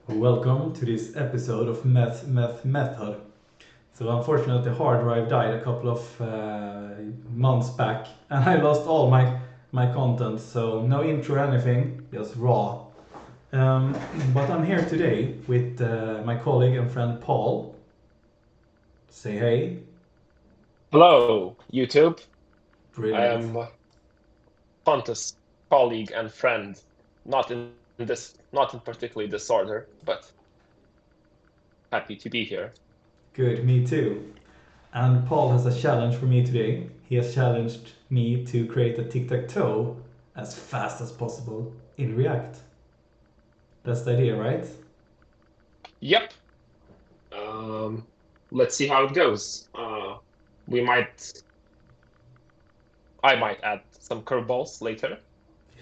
Welcome to this episode of Method. So unfortunately, the hard drive died a couple of months back, and I lost all my content. So no intro or anything, just raw. But I'm here today with my colleague and friend Paul. Say hey. Hello, YouTube. I Brilliant. am Pontus, colleague and friend. Not in particularly this order, but happy to be here. Good, me too. And Paul has a challenge for me today. He has challenged me to create a Tic Tac Toe as fast as possible in React. That's the idea, right? Yep. Let's see how it goes. We might, I might add some curveballs later,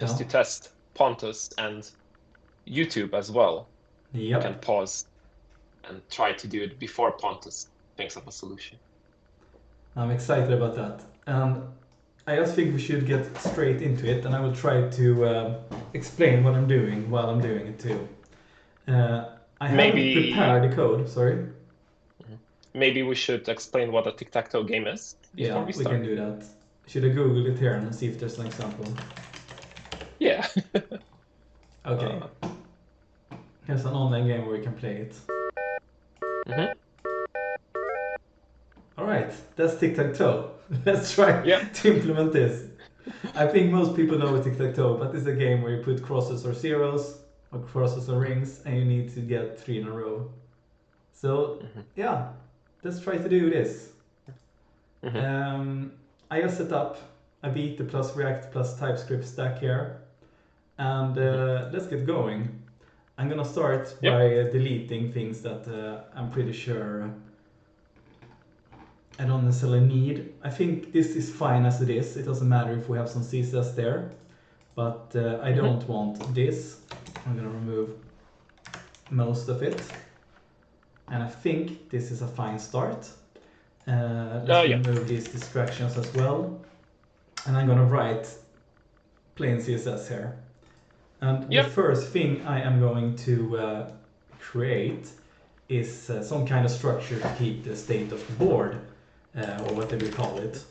just Yeah. to test Pontus and YouTube as well. We can Yep. pause and try to do it before Pontus thinks of a solution. I'm excited about that. And I just think we should get straight into it, and I will try to explain what I'm doing while I'm doing it too. Uh, I haven't Maybe, prepared the code, sorry. maybe we should explain what a tic-tac-toe game is before Yeah, we we can start. do that. Should I Google it here and see if there's an example? Yeah. Okay, Uh, here's an online game where we can play it. mhm. Alright, that's Tic Tac Toe. Let's try Yeah. to implement this. I think most people know Tic Tac Toe, but it's a game where you put crosses or zeros, or crosses or rings, and you need to get three in a row. So, Mhm. yeah, let's try to do this. Mhm. Um, I just set up a Vite plus React plus TypeScript stack here, and Mhm. let's get going. I'm gonna start Yep. by deleting things that I'm pretty sure I don't necessarily need. I think this is fine as it is. It doesn't matter if we have some CSS there, but I Mhm. don't want this. I'm gonna remove most of it, and I think this is a fine start. Let's Yeah. remove these distractions as well, and I'm gonna write plain CSS here. And the Yep. first thing I am going to create is some kind of structure to keep the state of the board, or whatever you call it.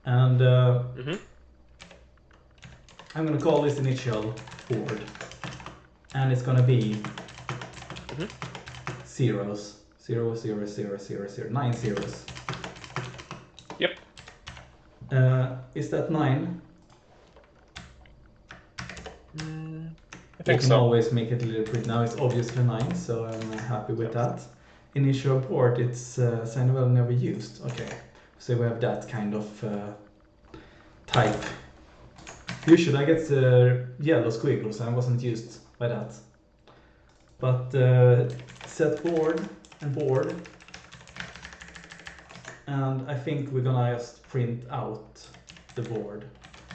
And Mhm. I'm going to call this initial board. And it's going to be Mhm. zeros. 0, 0, 0, 0, 0, 9 zeros. Yep. Is that 9? I We think can so. always make it a little bit. Now it's obviously 9, so I'm happy with Yep. that. Initial port, it's well never used. Okay, so we have that kind of type. Usually I get yellow squiggles, I wasn't used by that. But set board and board, and I think we're gonna just print out the board.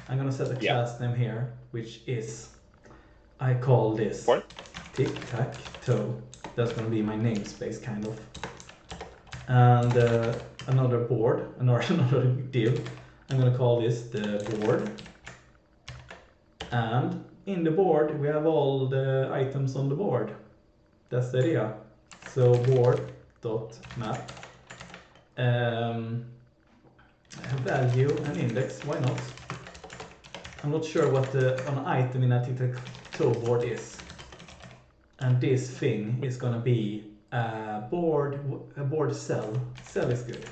I'm gonna set a Yeah. class name here, which is, I call this Board. Tic Tac Toe. That's gonna be my namespace kind of. And another board, another div. I'm gonna call this the board. And in the board we have all the items on the board. That's the idea. So board.map, value and index, why not? I'm not sure what an item in a tic-tac-toe board is. And this thing is gonna be a board cell. Cell is good.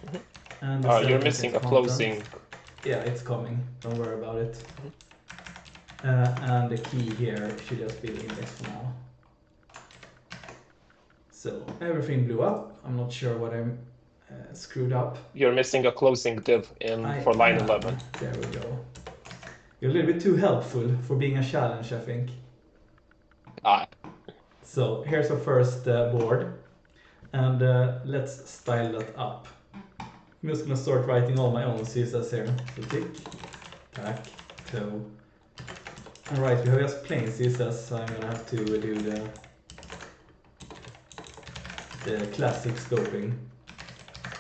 Mhm. And the cell You're contains missing a content. closing. Yeah, it's coming. Don't worry about it. Mhm. And the key here should just be the index for now. So everything blew up. I'm not sure what I'm screwed up. You're missing a closing div in I for line am. 11. There we go. You're a little bit too helpful for being a challenge, I think. Ah. So here's our first board, and let's style that up. I'm just gonna start writing all my own CSS here. So tic, tac, toe. Alright, we have just plain CSS, so I'm gonna have to do the classic scoping.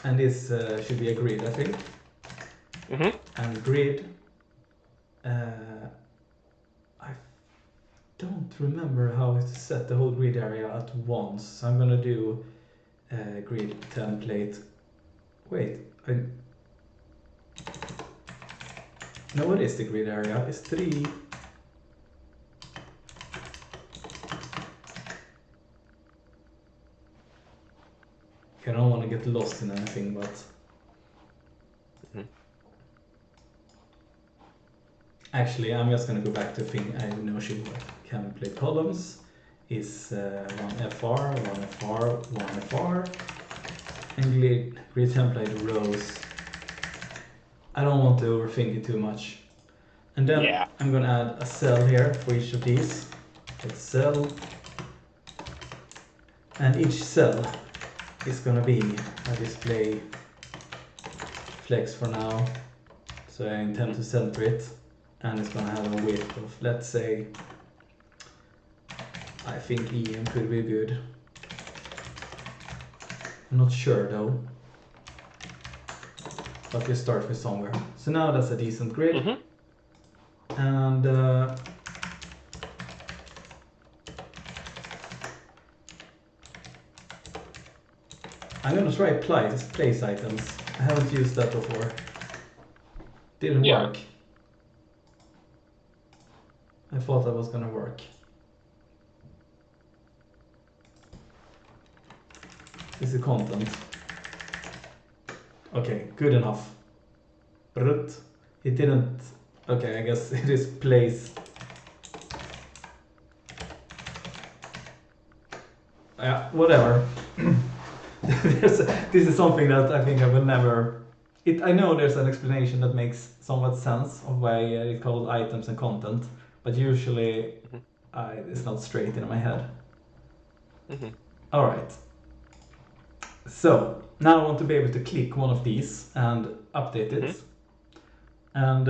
And this should be a grid, I think. Mhm. And grid, I don't remember how to set the whole grid area at once. So I'm gonna do grid template. Wait, no, what is the grid area? It's 3. I don't want to get lost in anything, but actually I'm just gonna go back to the thing I know should work. Template columns is 1FR, 1FR, 1FR, and grid template rows. I don't want to overthink it too much. And then I'm gonna add a cell here for each of these. It's cell, and each cell is gonna be a display flex for now. So I intend to center it, and it's gonna have a width of, let's say, I think EM could be good. I'm not sure though, but we start with somewhere. So now that's a decent grid. And I'm gonna try place items. I haven't used that before. Didn't work. I thought that was gonna work. This is content. Okay, good enough. But it didn't. Okay, I guess it is place. Yeah, whatever. This is something that I think I will never. I know there's an explanation that makes somewhat sense of why it's called items and content, but usually it's not straight in my head. All right. So now I want to be able to click one of these and update it, and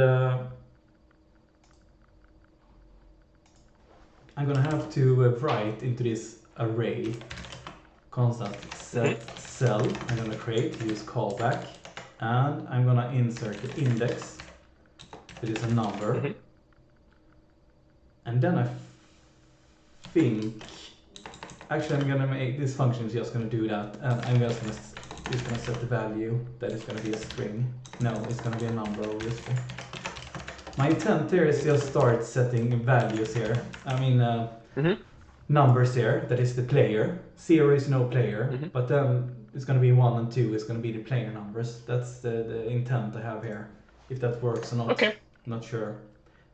I'm gonna have to write into this array constant set cell. I'm gonna create, use callback, and I'm gonna insert the index. It is a number, and then I think actually I'm gonna make this function is just gonna do that, and I'm just gonna set the value that is gonna be a string. No, it's gonna be a number obviously. My intent here is just start setting values here. I mean numbers here. That is the player. 0 is no player, but then it's gonna be 1 and 2 is gonna be the player numbers. That's the intent I have here. If that works or not, I'm not sure.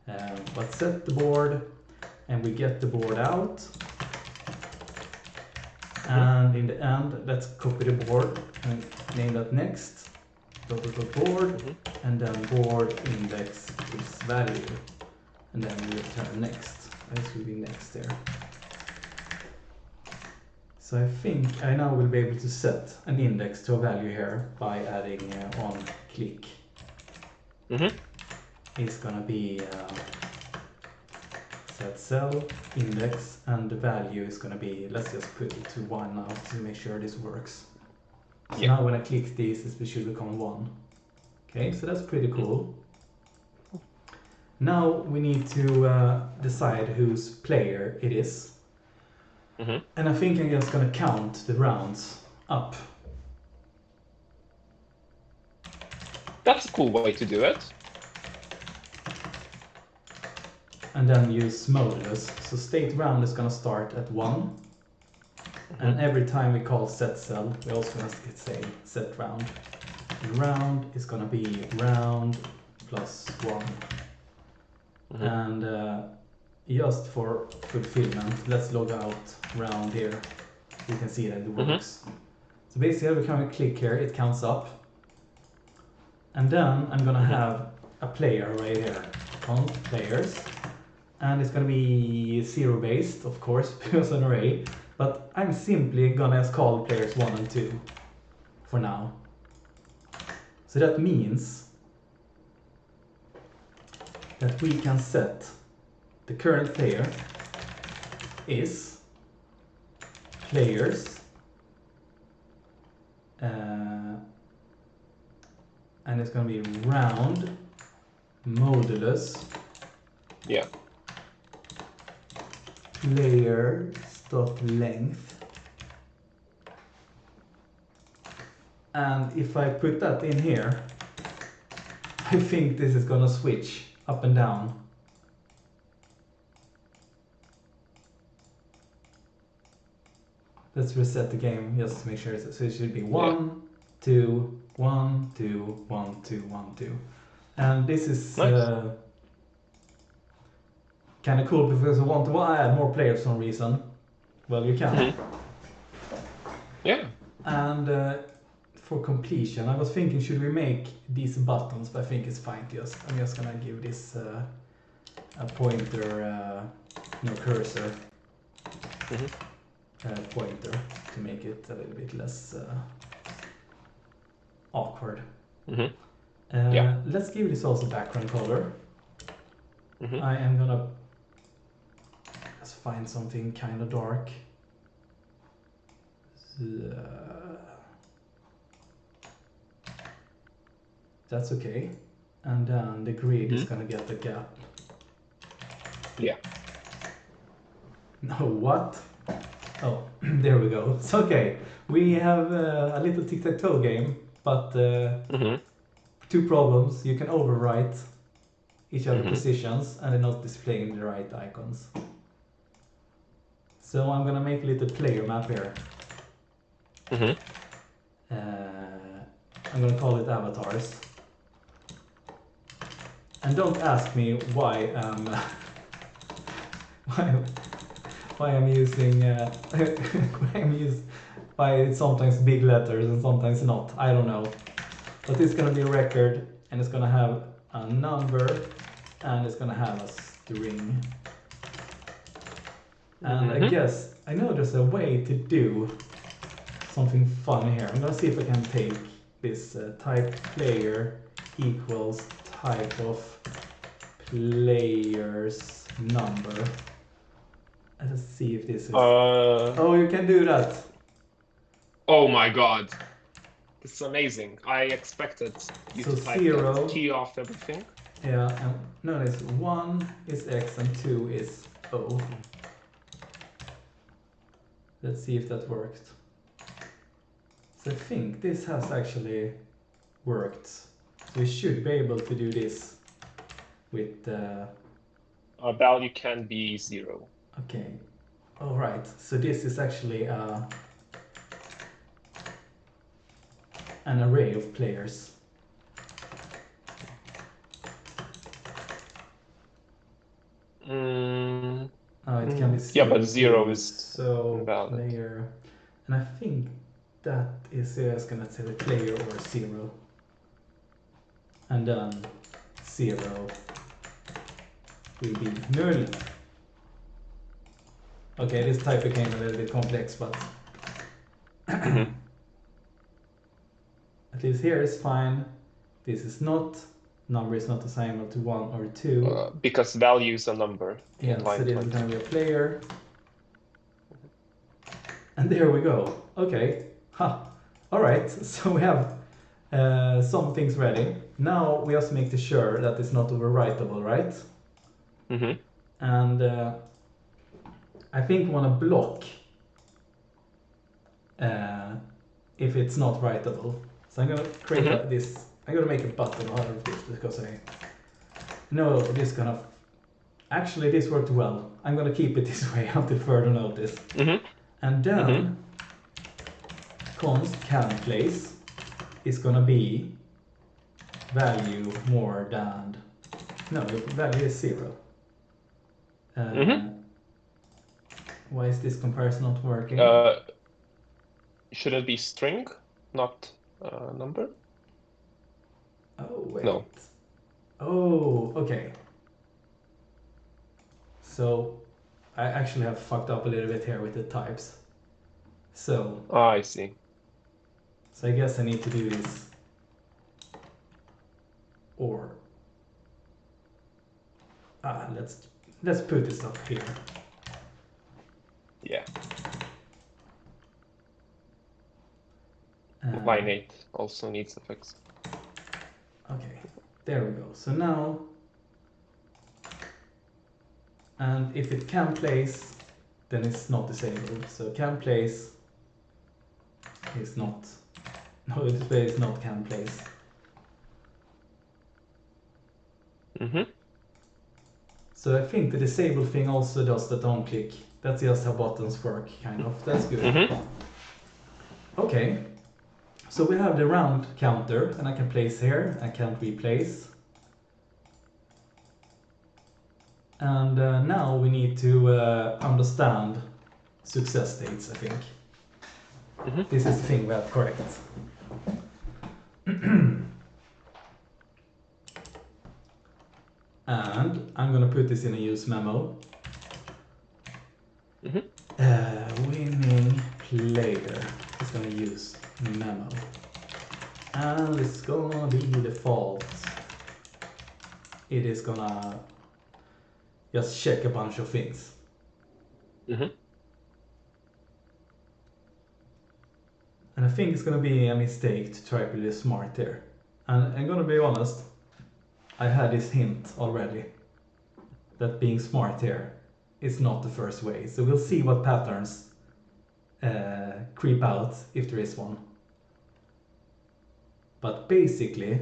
But set the board, and we get the board out. And in the end, let's copy the board and name that next. Board, and then board index is value, and then we return next. This will be next there. So I think I now will be able to set an index to a value here by adding on click. It's gonna be set cell index, and the value is gonna be, let's just put it to 1 now to make sure this works. So now when I click this, it should become 1. Okay, so that's pretty cool. Now we need to decide whose player it is. And I think I'm just gonna count the rounds up. That's a cool way to do it. And then use modulus. So state round is gonna start at 1. And every time we call set cell, we also must say set round. And round is gonna be round plus 1. And just for fulfillment, let's log out round here. You can see that it works. So basically every time we click here, it counts up. And then I'm gonna have a player right here. On players. And it's gonna be 0 based, of course, because an array. But I'm simply gonna call players 1 and 2 for now. So that means that we can set the current player is players and it's gonna be round modulus players.length. And if I put that in here, I think this is gonna switch up and down. Let's reset the game just to make sure. So it should be 1, 2, 1, 2, 1, 2, 1, 2. And this is nice. kind of cool because I want to add more players for some reason. Well, you can. Yeah. And for completion, I was thinking, should we make these buttons? But I think it's fine. I'm just gonna give this a pointer, no cursor. Pointer to make it a little bit less awkward. Let's give this also background color. I am gonna just find something kind of dark. That's okay. And then the grid is gonna get the gap. Yeah. No, what? Oh, there we go. It's okay. We have a little Tic Tac Toe game, but 2 problems. You can overwrite each other positions and they're not displaying the right icons. So I'm gonna make a little player map here. I'm gonna call it avatars. And don't ask me why why I'm using why it's sometimes big letters and sometimes not. I don't know. But it's gonna be a record and it's gonna have a number and it's gonna have a string. And I guess I know there's a way to do something fun here. I'm gonna see if I can take this type player equals type of players number. Let's see if this is. Oh, you can do that. Oh my god. This is amazing. I expected you to type 0 key off everything. Yeah, and no, it's 1 is X and 2 is O. Let's see if that worked. So I think this has actually worked. So we should be able to do this with Our value can be 0. Okay. All right. So this is actually an array of players. Oh, it can be 0. Yeah, but 0 is so invalid. Player, and I think that is just gonna say the player or 0, and then 0 will be null. Okay, this type became a little bit complex, but at least here is fine. This is not. Number is not assignable to 1 or 2. Because value is a number. Yeah, so this is going to be a player. And there we go. Okay. All right, so we have some things ready. Now we just make sure that it's not overwritable, right? And I think we want to block if it's not writable. So I'm going to create this. I'm going to make a button out of this because I know this kind of. Actually, this worked well. I'm going to keep it this way until further notice. And then const can place is going to be value more than. No, value is 0. Why is this comparison not working? Should it be string, not number? Oh, wait. No. Oh, okay. So I actually have fucked up a little bit here with the types. So. I see. So I guess I need to do this. Or. Let's put this up here. Yeah. Line 8 also needs a fix. Okay, there we go. So now, and if it can place, then it's not disabled. So can place is not, no, display is not can place. So I think the disable thing also does the down click. That's just how buttons work, kind of. That's good. Okay, so we have the round counter, and I can place here. I can't replace. And now we need to understand success states, I think. This is the thing we have correct. And I'm gonna put this in a use memo. Winning player is gonna use memo. And it's gonna be default. It is gonna just check a bunch of things. And I think it's gonna be a mistake to try to be smart here. And I'm gonna be honest, I had this hint already that being smart here is not the first way. So we'll see what patterns creep out if there is one. But basically,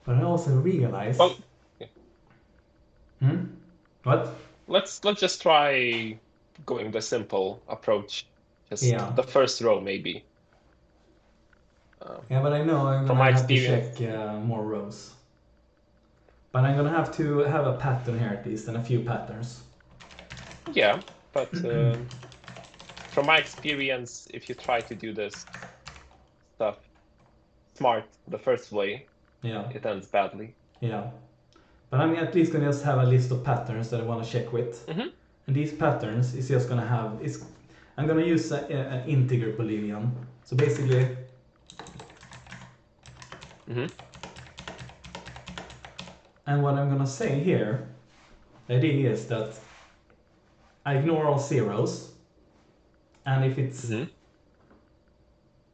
but I also realize. Well, What? Let's just try going the simple approach. Just the first row, maybe. Yeah, but I know I'm From gonna my have to experience, check more rows. But I'm gonna have to have a pattern here at least, and a few patterns. yeah, but from my experience, if you try to do this stuff smart the first way, it ends badly. Yeah. But I'm at least gonna just have a list of patterns that I want to check with. And these patterns is just gonna have, I'm gonna use an integer Boolean. So basically, and what I'm gonna say here, the idea is that I ignore all zeros, and if it's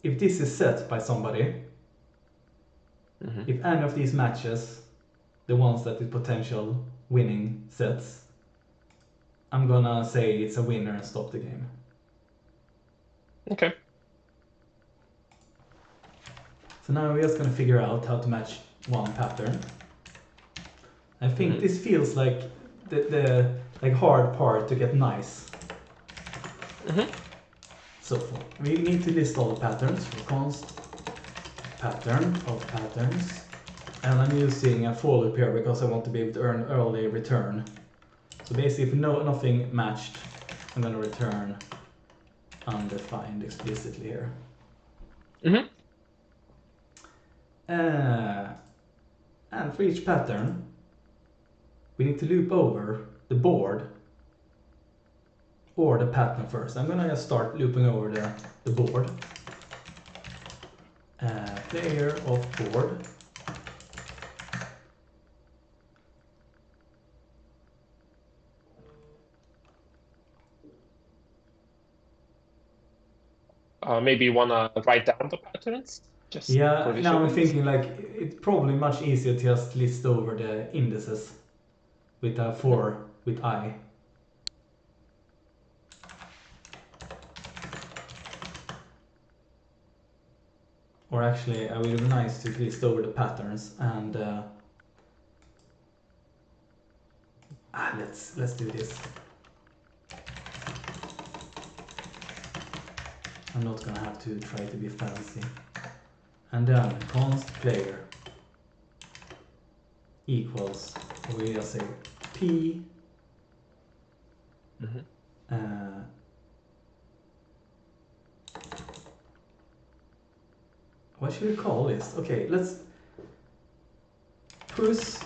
if this is set by somebody, if any of these matches the ones that is potential winning sets, I'm gonna say it's a winner and stop the game. Okay. So now we're just gonna figure out how to match one pattern. I think this feels like the like hard part to get nice. So we need to list all the patterns. Const pattern of patterns. And I'm using a for loop here because I want to be able to earn early return. So basically, if nothing matched, I'm going to return undefined explicitly here. And for each pattern, we need to loop over the board or the pattern first. I'm going to just start looping over the board. Player of board. Maybe you wanna write down the patterns? Just yeah, now I'm thinking like it's probably much easier to just list over the indices with a for with I. Or actually, it would be nice to list over the patterns and let's do this. I'm not gonna have to try to be fancy. And then const player equals, we just say p. What should we call this? Okay, let's push.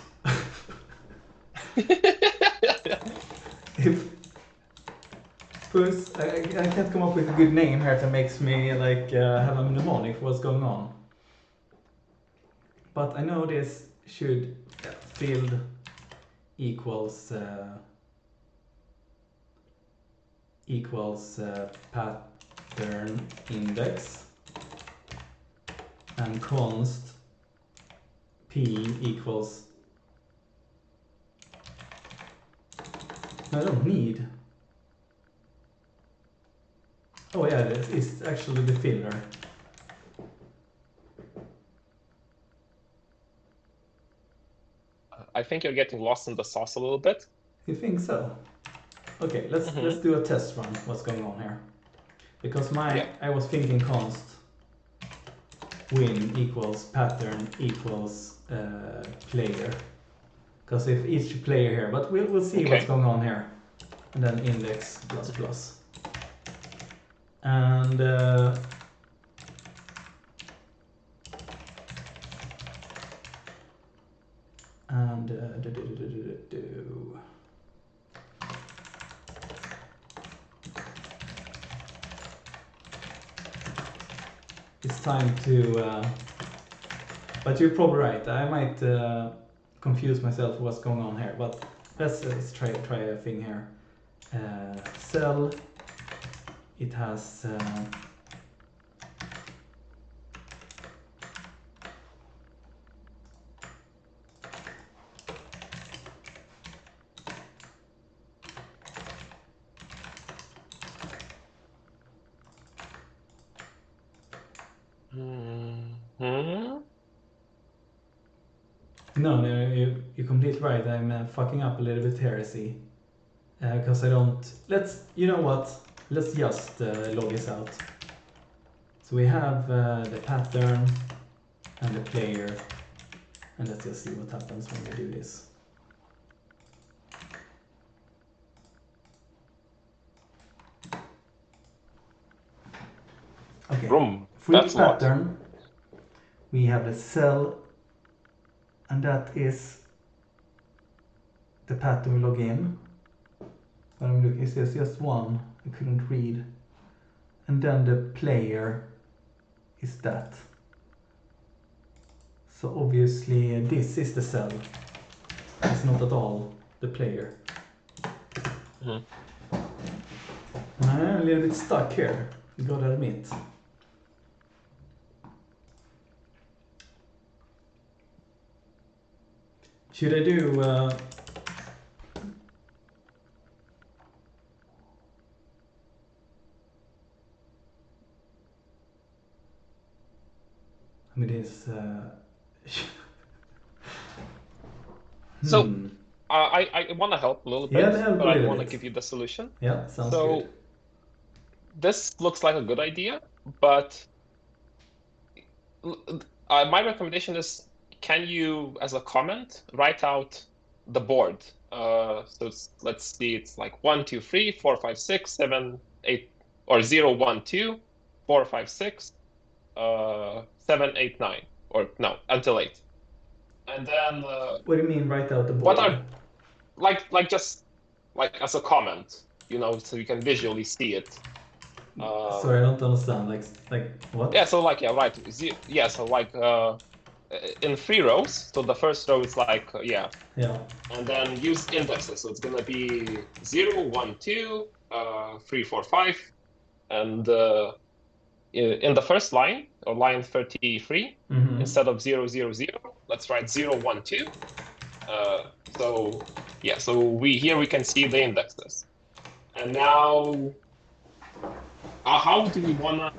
I can't come up with a good name here that makes me like have a mnemonic for what's going on. But I know this should field equals pattern index and const P equals... No, I don't need... Oh yeah, it's actually the filler. I think you're getting lost in the sauce a little bit. You think so? Okay, let's do a test run. What's going on here? Because I was thinking const win equals pattern equals player. Because if each player here, but we'll see what's going on here. And then index plus plus. And it's time to but you're probably right. I might confuse myself what's going on here, but let's try a thing here. Cell, it has No, you're completely right. I'm fucking up a little bit here, I see. Because I don't... You know what? Let's just log this out. So we have the pattern and the player. And let's just see what happens when we do this. Okay, for each pattern, we have the cell, and that is the pattern we log in. But I'm looking, there's just one, I couldn't read. And then the player is that. So obviously this is the cell. It's not at all the player. I'm a little bit stuck here, you gotta admit. Should I do... I mean, it's... So, I want to help a little bit, but I want to give you the solution. Yeah, sounds good. So, this looks like a good idea, but my recommendation is, can you, as a comment, write out the board? So let's see, it's like 1, 2, 3, 4, 5, 6, 7, 8, or 0, 1, 2, 4, 5, 6, 7, 8, 9, or no, until 8. And then what do you mean write out the board? What are just like as a comment, so you can visually see it. Sorry, I don't understand. Like what? Yeah, so right. Yeah, so in 3 rows. So the first row is like Yeah. And then use indexes. So it's gonna be 0, 1, 2, 3, 4, 5, and in the first line, or line 33, instead of 0, 0, 0, let's write 0, 1, 2. So yeah, so we can see the indexes. And now, how do we wanna?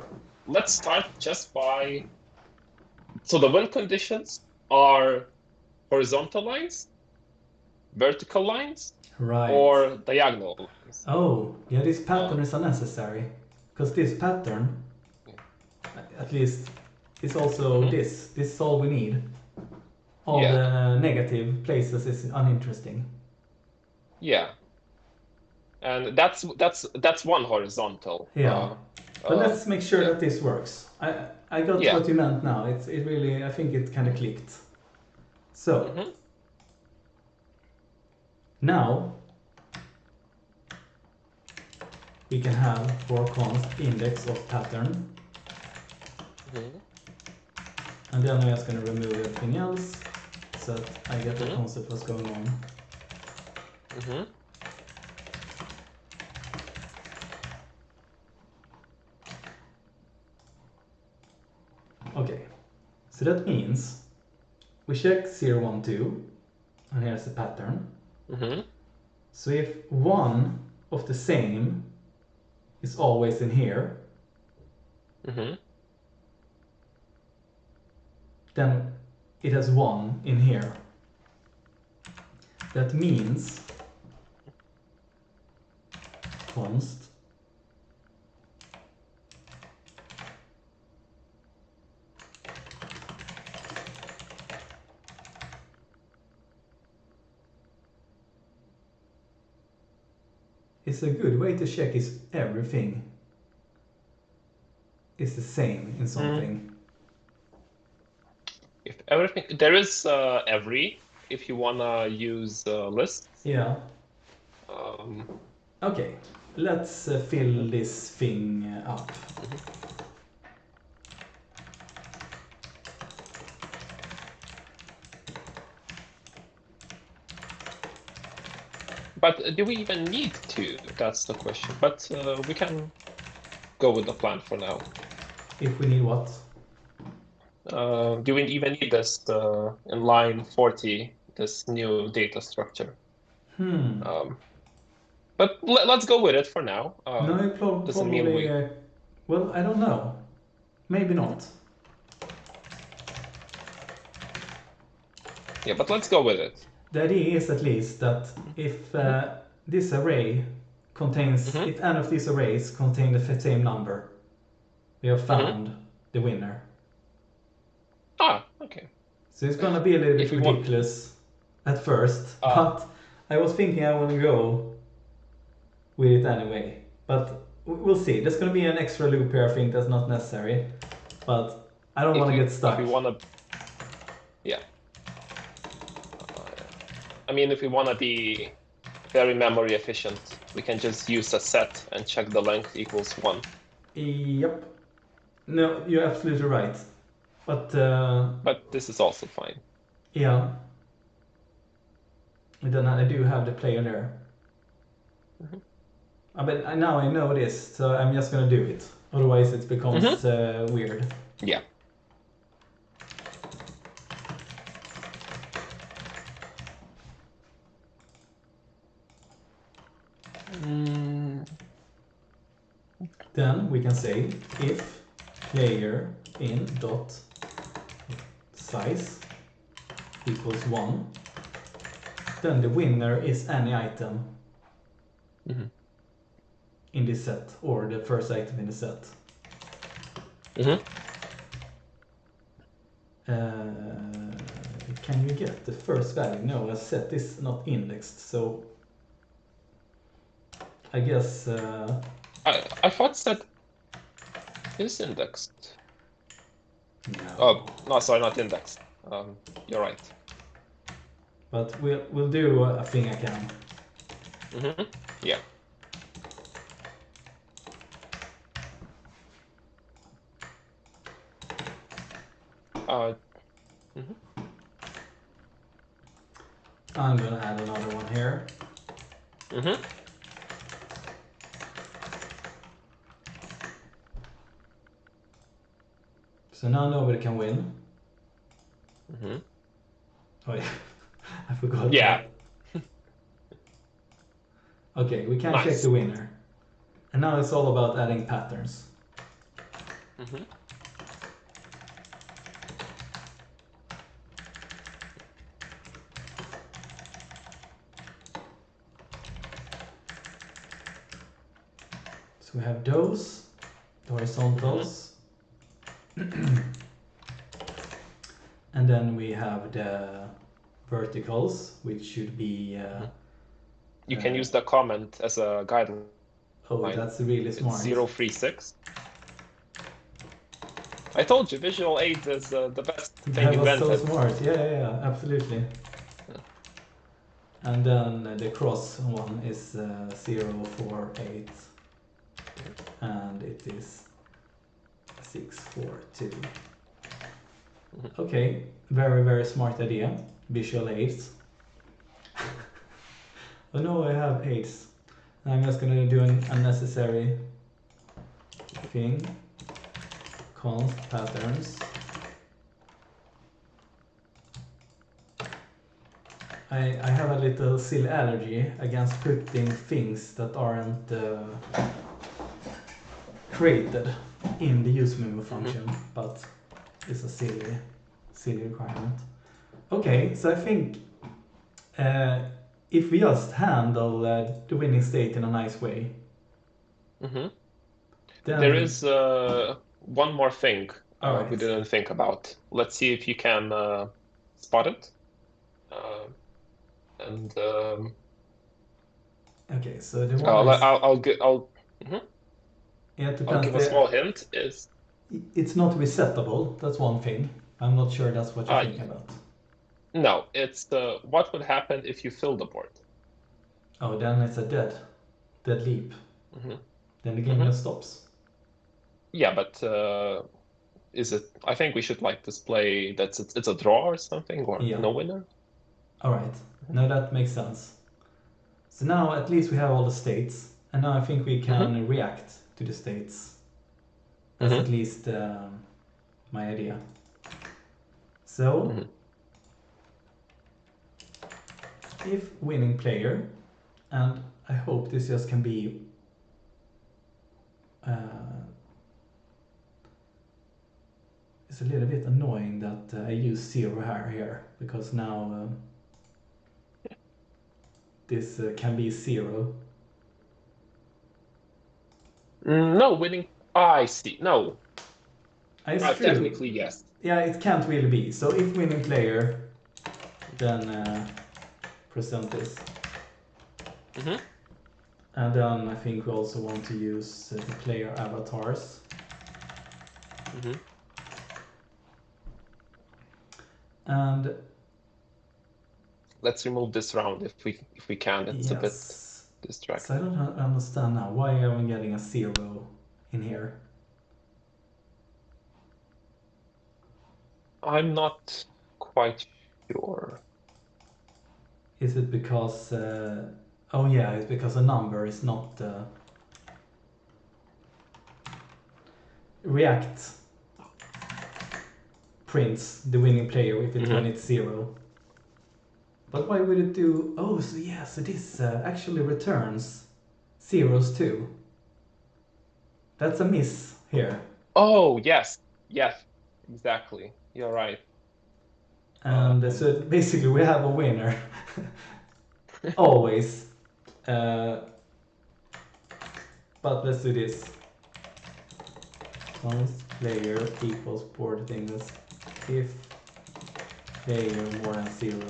Let's start just by. So the win conditions are horizontal lines, vertical lines, right, or diagonal lines. Oh, yeah, this pattern is unnecessary, because this pattern, at least, is also this. This is all we need. All the negative places is uninteresting. Yeah. And that's one horizontal. Yeah. But let's make sure that this works. I got what you meant now. It really, I think it kind of clicked. So now we can have for const index of pattern. And then I'm just going to remove everything else so that I get the concept what's going on. Okay, so that means we check 0, 1, 2, and here's the pattern. So if one of the same is always in here, then it has 1 in here. That means const is a good way to check if everything is the same in something. If everything, there is every, if you wanna use lists. Yeah. Um, Okay, let's fill this thing up. But do we even need to? That's the question. But we can go with the plan for now. If we need what? Do we even need this in line 40, this new data structure? But let's go with it for now. No, it doesn't mean probably... we... well, I don't know. Maybe not. Yeah, but let's go with it. The idea is at least that if this array contains... if any of these arrays contain the same number, we have found the winner. Ah, okay. So it's gonna be a little bit ridiculous at first, but I was thinking I will go with it anyway. But we'll see. There's gonna be an extra loop here, I think that's not necessary. But I don't want to get stuck. If we wanna... Yeah. I mean, if we wanna be very memory efficient, we can just use a set and check the length equals 1. Yep. No, you're absolutely right. But this is also fine. Yeah. And then I do have the player there. But now I know this, so I'm just gonna do it. Otherwise it becomes weird. Yeah. Then we can say if player in dot size equals 1, then the winner is any item in this set, or the first item in the set. Can you get the first value? No, a set is not indexed, so I guess... I thought set is indexed. No. Oh, no, sorry, not indexed. You're right. But we'll do a thing I can. Yeah. I'm gonna add another one here. So now nobody can win. Oh yeah, I forgot. Yeah. Okay, we can check the winner. And now it's all about adding patterns. So we have those, the horizontals. And then we have the verticals, which should be... you can use the comment as a guideline. Oh, that's really smart. It's 036. I told you, visual aid is the best thing invented. That was so smart. Yeah, absolutely. And then the cross one is 048. And it is 642. Okay, very, very smart idea. Visual aids. Oh no, I have aids. I'm just gonna do an unnecessary thing. Const patterns. I have a little silly allergy against putting things that aren't created in the use memo function, but it's a silly requirement. Okay, so I think if we just handle the winning state in a nice way, then There is one more thing all right. we didn't think about. Let's see if you can spot it. And Okay, so the one is mhm. yeah, it I'll depends. give a small hint. Is It's not resettable. That's one thing. I'm not sure that's what you're thinking about. no, it's what would happen if you fill the board. Oh, then it's a dead leap. Then the game just stops. Yeah, but is it? I think we should like display that it's a draw or something, or no winner. All right. No, that makes sense. So now at least we have all the states, and now I think we can react to the states. That's at least my idea. So, if winning player, and I hope this just can be it's a little bit annoying that I use 0 here because now this can be 0. No, winning. I see. No. It's true. Technically, yes. Yeah, it can't really be. So if winning player, then present this. And then I think we also want to use the player avatars. And let's remove this round if we can. It's a bit distracting. So I don't understand now. Why am I getting a 0 in here? I'm not quite sure. Is it because... oh yeah, it's because a number is not... React prints the winning player if when it's 0. But why would it do... Oh, so yeah, so this actually returns zeros too. That's a miss here. Oh, yes. Yes, exactly. You're right. And so basically we have a winner. Always. But let's do this. Once player equals board things if player more than 0.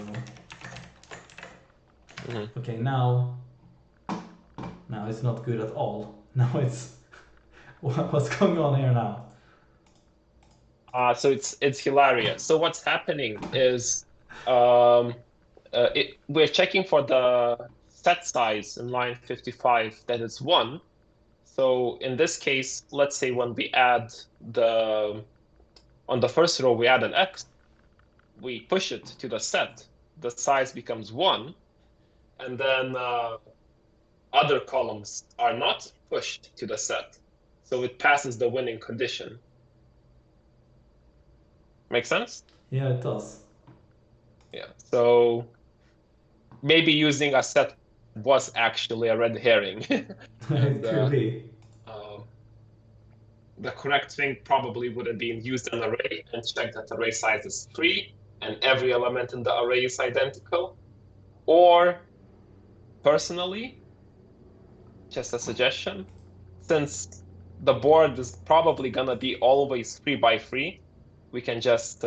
Okay, now it's not good at all. Now it's what's going on here now? So it's hilarious. So what's happening is we're checking for the set size in line 55 that is 1. So in this case, let's say when we add on the first row, we add an X, we push it to the set, the size becomes 1, and then other columns are not pushed to the set. So it passes the winning condition. Make sense? Yeah, it does. Yeah. So maybe using a set was actually a red herring. It could be. The correct thing probably would have been use an array and check that array size is 3 and every element in the array is identical. Or personally, just a suggestion, since the board is probably gonna be always 3 by 3, we can just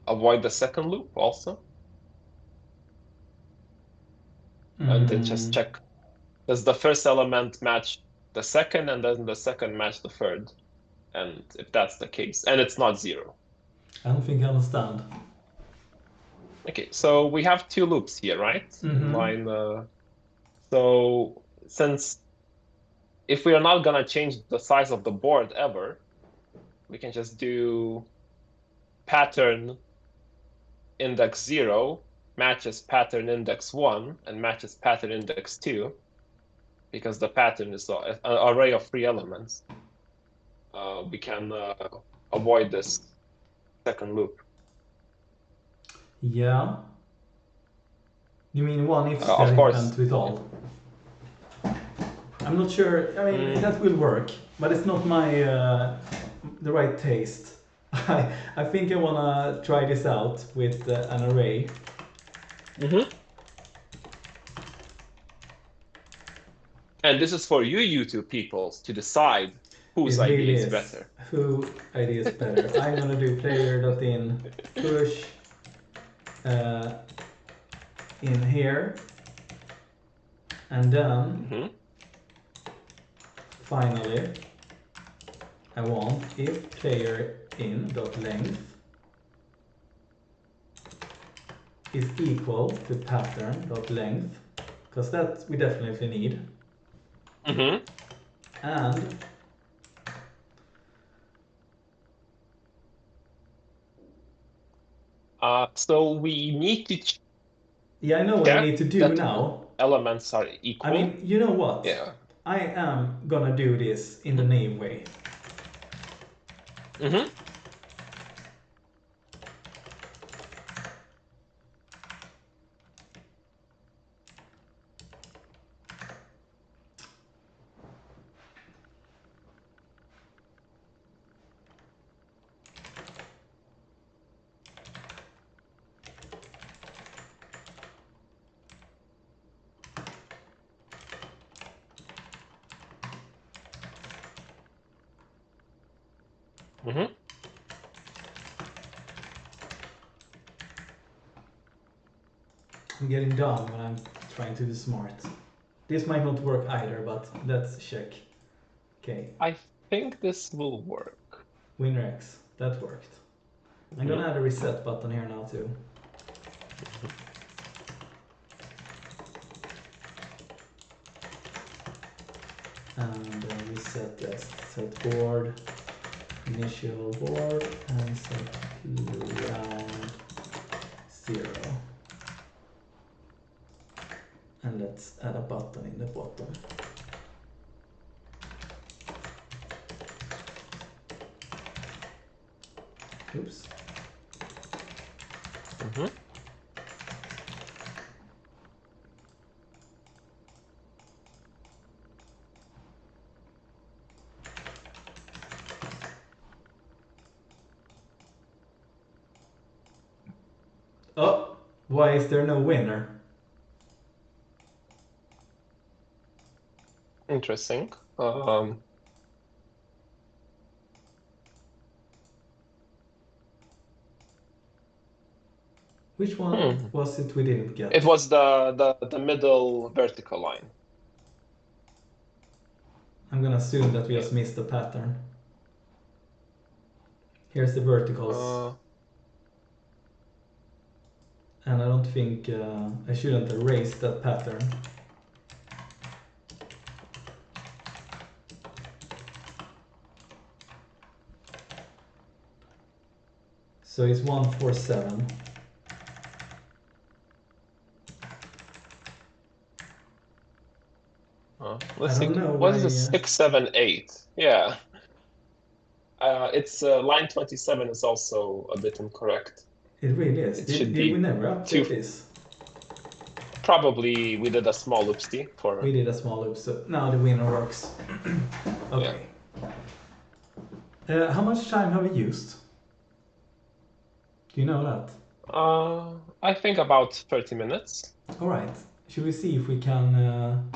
avoid the second loop also. And then just check, does the first element match the second, and doesn't the second match the third? And if that's the case, and it's not 0. I don't think I understand. Okay, so we have 2 loops here, right? In line. So since if we are not gonna change the size of the board ever, we can just do pattern index 0 matches pattern index 1 and matches pattern index 2, because the pattern is an array of 3 elements. We can avoid this second loop. Yeah. You mean one if Of statement course. with all? I'm not sure. I mean, that will work, but it's not my the right taste. I think I wanna try this out with an array. And this is for you YouTube people to decide whose It really idea is is. better. Who idea is better? I'm gonna do player.in push in here, and then finally I want if player in dot length is equal to pattern dot length, because that we definitely need. And so we need to yeah, I know what I need to do that now. elements are equal. I mean, you know what? Yeah. I am gonna do this in the naive way. I'm getting dumb when I'm trying to be smart. This might not work either, but let's check. Okay. I think this will work. Winner X. That worked. I'm gonna add a reset button here now too. And reset this. Set board, initial board, and set round 0. And let's add a button in the bottom. Oops. Oh, why is there no winner? Interesting. Which one was it we didn't get? It was the middle vertical line. I'm gonna assume that we just missed the pattern. Here's the verticals. And I don't think I shouldn't erase that pattern. So it's 147. Let's I see. don't know What why. is it? 6, 7, 8. Yeah. It's line 27 is also a bit incorrect. It really is. It should Did we be never update this? Probably we did a small oopsie for. We did a small loop, so now the winner works. Okay. How much time have we used? Do you know that? I think about 30 minutes. All right. Should we see if we can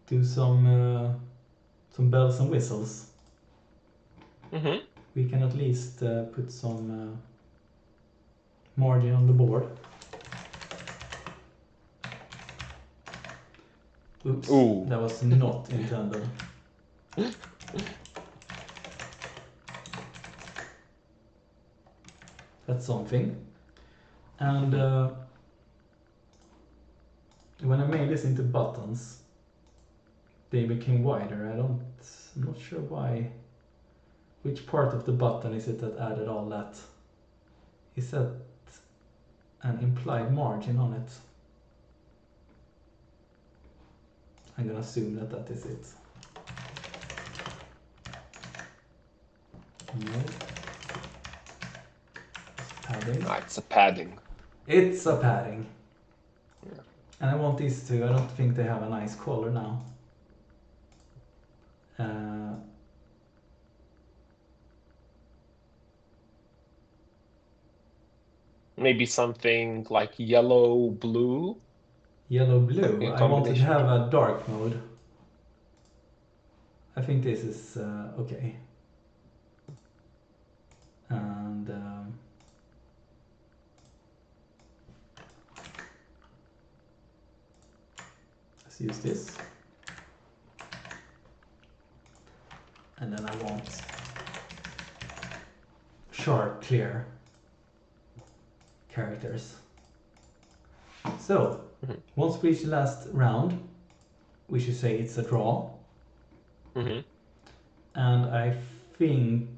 do some bells and whistles? We can at least put some margin on the board. Oops, Ooh. that was not intended. That's something. And when I made this into buttons, they became wider. I'm not sure why. Which part of the button is it that added all that? Is that an implied margin on it? I'm gonna assume that that is it. No. Padding. It's a padding. It's a padding. Yeah. And I want these two. I don't think they have a nice color now. Maybe something like yellow, blue. Yellow Something blue. in I wanted to combination. have a dark mode. I think this is okay. And let's use this. And then I want sharp, clear characters. So, once we reach the last round, we should say it's a draw. Mm-hmm. And I think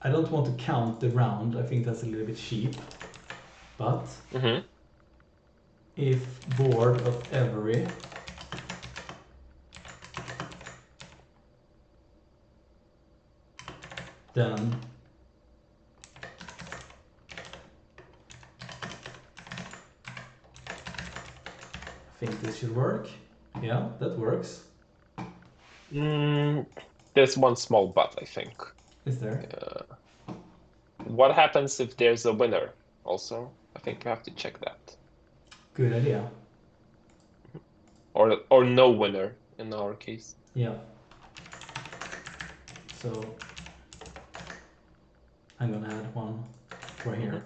I don't want to count the round. I think that's a little bit cheap. But if board of every then I think this should work. Yeah, that works. There's one small but, I think. Is there? What happens if there's a winner also? I think you have to check that. Good idea. Or no winner in our case. Yeah. So I'm gonna add one for here.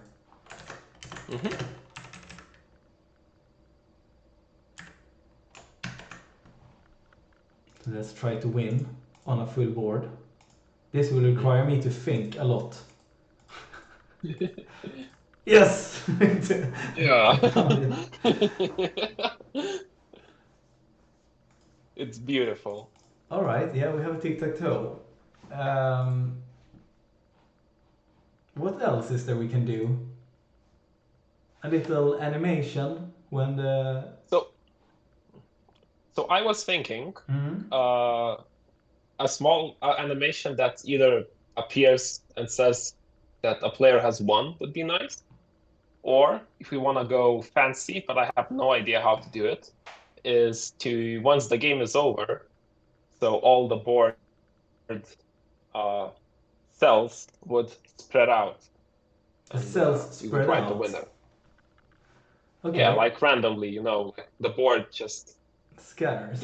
Let's try to win on a full board. This will require me to think a lot. Yes! Yeah. It's beautiful. Alright, yeah, we have a Tic Tac Toe. What else is there we can do? A little animation when the... So I was thinking a small animation that either appears and says that a player has won would be nice. Or if we want to go fancy, but I have no idea how to do it, is to, once the game is over, so all the board cells would spread out. The cells we would spread write the out. winner. Okay. Yeah, like randomly, the board just scatters.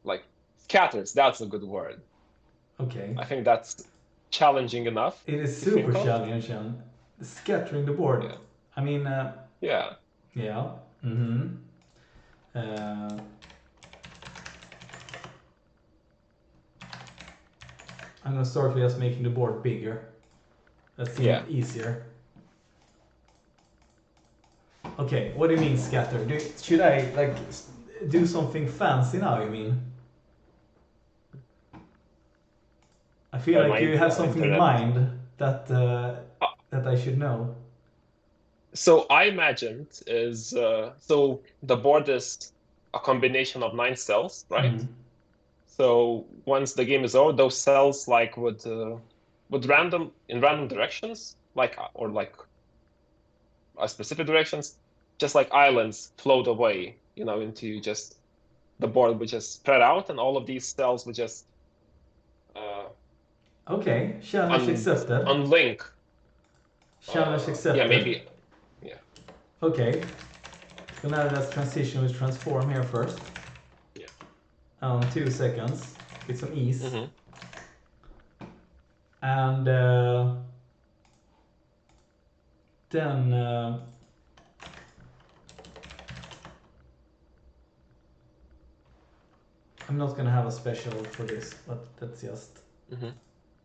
Like scatters. That's a good word. Okay. I think that's challenging enough. It is super challenging. Scattering the board. Yeah. I mean. Yeah. Yeah. I'm gonna start with just making the board bigger. That seems easier. Okay, what do you mean scatter? Should I like do something fancy now? You mean? I feel like you have something in mind that that I should know. So I imagined is so the board is a combination of 9 cells, right? So once the game is over, those cells like would random directions, like specific directions, just like islands float away, into just the board would just spread out, and all of these cells would just okay, challenge accepted. Unlink. Challenge accepted. Yeah, maybe. Yeah. Okay. So now let's transition with transform here first. Yeah. 2 seconds. Get some ease. And then I'm not gonna have a special for this, but that's just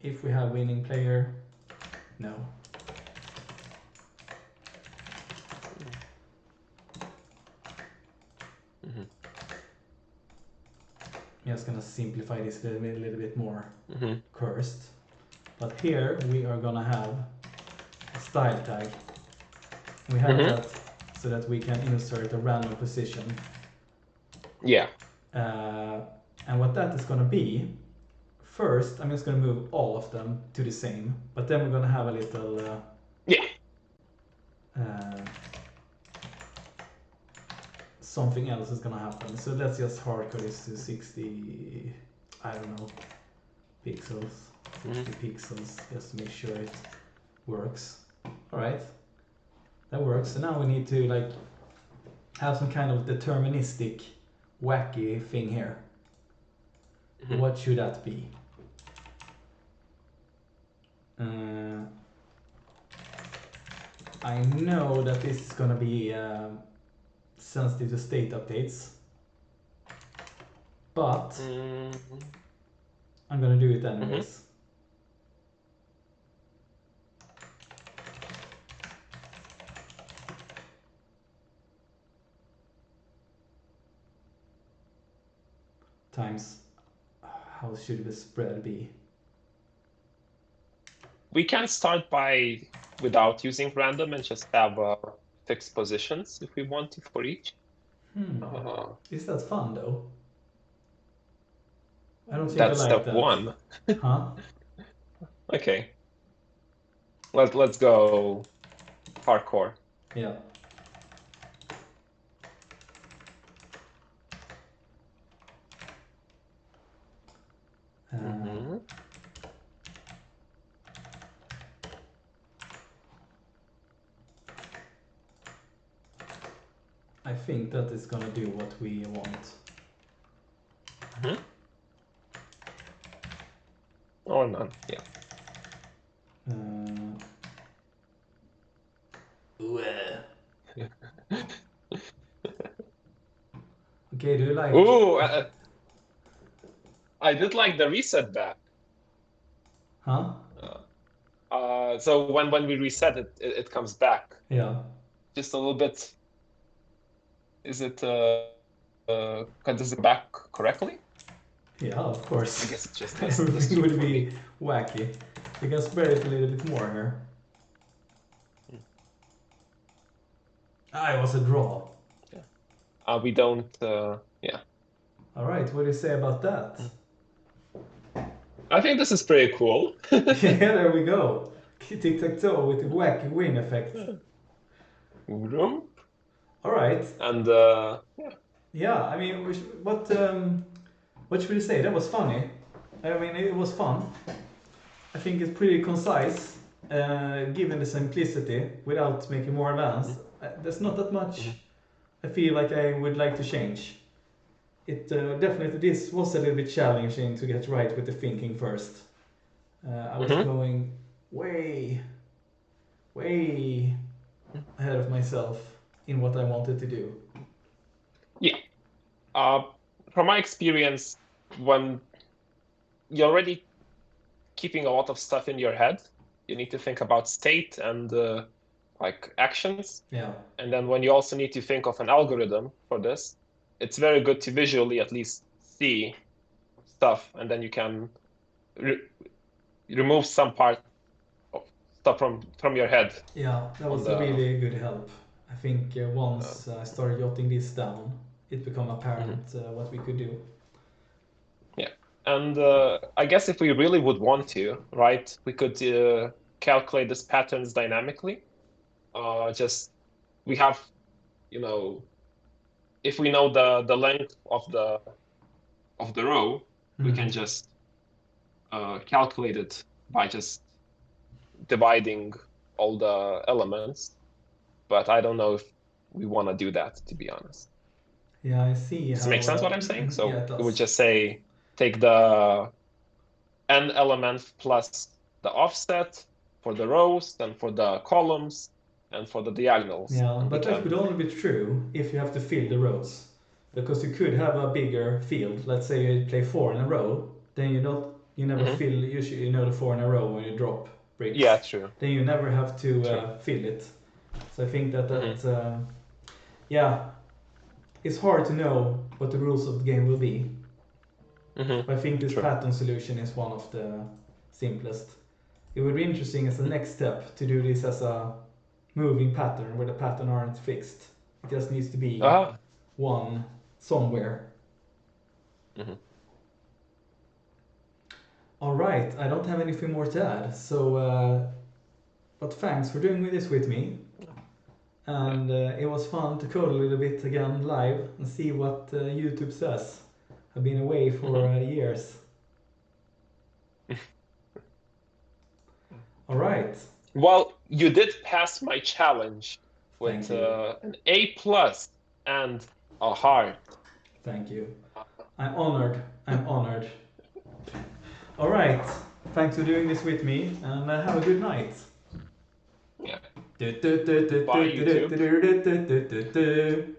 if we have winning player. No. I'm just gonna simplify this a little bit more. Cursed. But here we are gonna have a style tag. We have that so that we can insert a random position. Yeah. And what that is gonna be, first I'm just gonna move all of them to the same, but then we're gonna have a little something else is gonna happen. So let's just hardcode this to 60, I don't know, pixels, 60 pixels, just to make sure it works. All right, that works. So now we need to like have some kind of deterministic, wacky thing here. What should that be? I know that this is gonna be sensitive to state updates, but I'm gonna do it anyways. Times, how should the spread be? We can start by without using random and just have fixed positions if we want to for each. Is that fun though? I don't think That's I like step that. one. Huh? Okay. Let's go hardcore. Yeah. I think that is gonna do what we want. Or none, yeah. Okay, do you like... Ooh, I did like the reset back. Huh? So when we reset it, it comes back. Yeah. Just a little bit. Is it does it back correctly? Yeah, of course. I guess it's just everything would be wacky. You can spread it a little bit more here. It was a draw. Yeah. We don't. Yeah. All right. What do you say about that? I think this is pretty cool. Yeah, there we go. Tic Tac Toe with the wacky win effect. All right. And yeah. Yeah, I mean, what should we say? That was funny. I mean, it was fun. I think it's pretty concise, given the simplicity, without making more advanced. There's not that much I feel like I would like to change. It definitely, this was a little bit challenging to get right with the thinking first. I was going way ahead of myself in what I wanted to do. Yeah. From my experience, when you're already keeping a lot of stuff in your head, you need to think about state and like actions. Yeah. And then when you also need to think of an algorithm for this, it's very good to visually at least see stuff, and then you can remove some part of stuff from your head. Yeah, that was a really good help. I think once I started jotting this down, it became apparent what we could do. Yeah, and I guess if we really would want to, right, we could calculate these patterns dynamically. Just we have, if we know the length of the row, we can just calculate it by just dividing all the elements. But I don't know if we want to do that, to be honest. Yeah, I see. Does it make sense what I'm saying? So yeah, it does. we would just say take the n element plus the offset for the rows, then for the columns, and for the diagonals. Yeah, but that could only be true if you have to fill the rows. Because you could have a bigger field. Let's say you play 4 in a row, then you never fill, usually the 4 in a row when you drop bricks. Yeah, true. Then you never have to fill it. So I think that yeah, it's hard to know what the rules of the game will be. But I think this pattern solution is one of the simplest. It would be interesting as a next step to do this as a moving pattern where the pattern aren't fixed. It just needs to be one somewhere. All right, I don't have anything more to add. So, but thanks for doing this with me. And it was fun to code a little bit again live and see what YouTube says. I've been away for years. All right. Well, you did pass my challenge Thank with you. an A plus and a heart. Thank you. I'm honored. I'm honored. All right. Thanks for doing this with me, and have a good night. Yeah. Bye, YouTube.